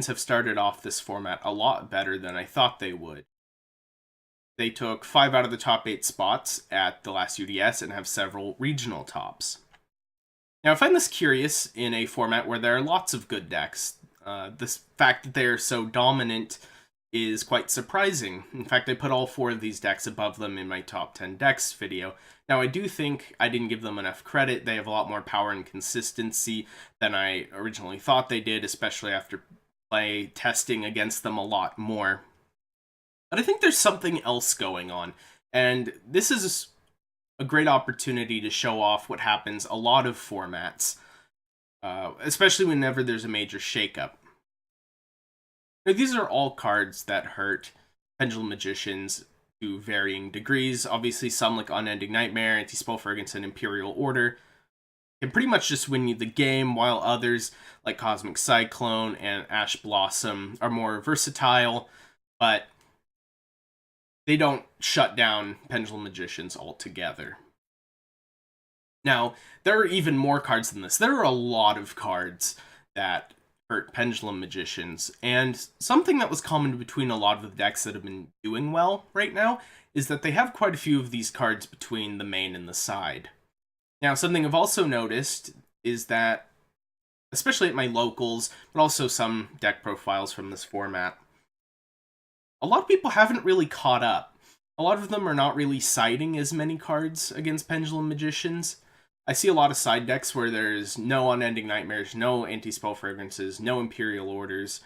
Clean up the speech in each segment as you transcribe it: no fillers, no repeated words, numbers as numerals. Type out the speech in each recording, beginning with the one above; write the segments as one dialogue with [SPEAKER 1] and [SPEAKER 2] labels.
[SPEAKER 1] have started off this format a lot better than I thought they would. They took 5 out of the top 8 spots at the last UDS and have several regional tops. Now, I find this curious in a format where there are lots of good decks. This fact that they are so dominant is quite surprising. In fact, I put all 4 of these decks above them in my top 10 decks video. Now, I do think I didn't give them enough credit. They have a lot more power and consistency than I originally thought they did, especially after play testing against them a lot more. But I think there's something else going on, and this is a great opportunity to show off what happens a lot of formats, especially whenever there's a major shakeup. Now, these are all cards that hurt Pendulum Magicians to varying degrees. Obviously, some like Unending Nightmare, Anti-Spell Ferguson, Imperial Order can pretty much just win you the game, while others like Cosmic Cyclone and Ash Blossom are more versatile, but they don't shut down Pendulum Magicians altogether. Now, there are even more cards than this. There are a lot of cards that hurt Pendulum Magicians, and something that was common between a lot of the decks that have been doing well right now is that they have quite a few of these cards between the main and the side. Now, something I've also noticed is that, especially at my locals, but also some deck profiles from this format, a lot of people haven't really caught up. A lot of them are not really siding as many cards against Pendulum Magicians. I see a lot of side decks where there's no Unending Nightmares, no Anti-Spell Fragrances, no Imperial Orders.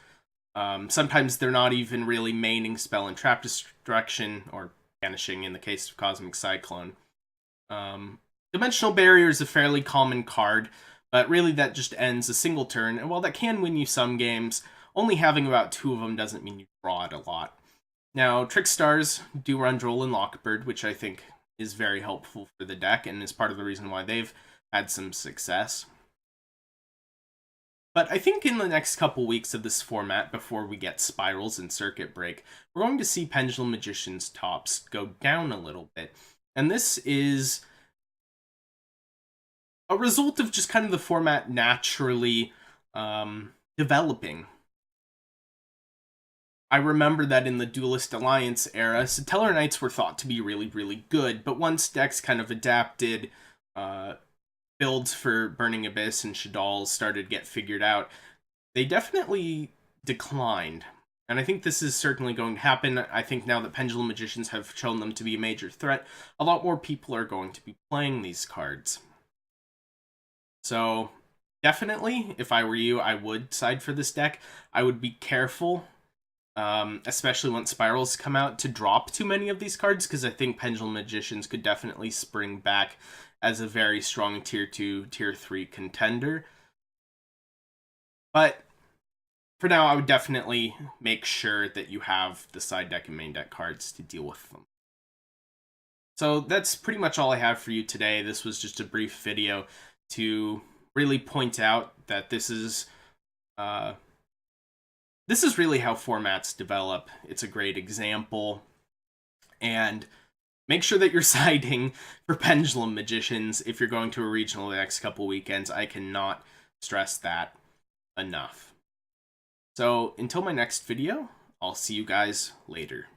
[SPEAKER 1] Sometimes they're not even really maining Spell and Trap Destruction, or Banishing in the case of Cosmic Cyclone. Dimensional Barrier is a fairly common card, but really that just ends a single turn, and while that can win you some games, only having about 2 of them doesn't mean you draw it a lot. Now, Trickstars do run Droll and Lockbird, which I think is very helpful for the deck, and is part of the reason why they've had some success. But I think in the next couple weeks of this format, before we get Spirals and Circuit Break, we're going to see Pendulum Magician's tops go down a little bit. And this is a result of just kind of the format naturally developing. I remember that in the Duelist Alliance era, Satellar Knights were thought to be really, really good, but once decks kind of adapted, builds for Burning Abyss and Shaddoll started to get figured out, they definitely declined. And I think this is certainly going to happen. I think now that Pendulum Magicians have shown them to be a major threat, a lot more people are going to be playing these cards. So, definitely, if I were you, I would side for this deck. I would be careful, especially once Spirals come out, to drop too many of these cards, because I think Pendulum Magicians could definitely spring back as a very strong Tier 2, Tier 3 contender. But for now, I would definitely make sure that you have the side deck and main deck cards to deal with them. So that's pretty much all I have for you today. This was just a brief video to really point out that this is really how formats develop. It's a great example. And make sure that you're siding for Pendulum Magicians if you're going to a regional the next couple weekends. I cannot stress that enough. So until my next video, I'll see you guys later.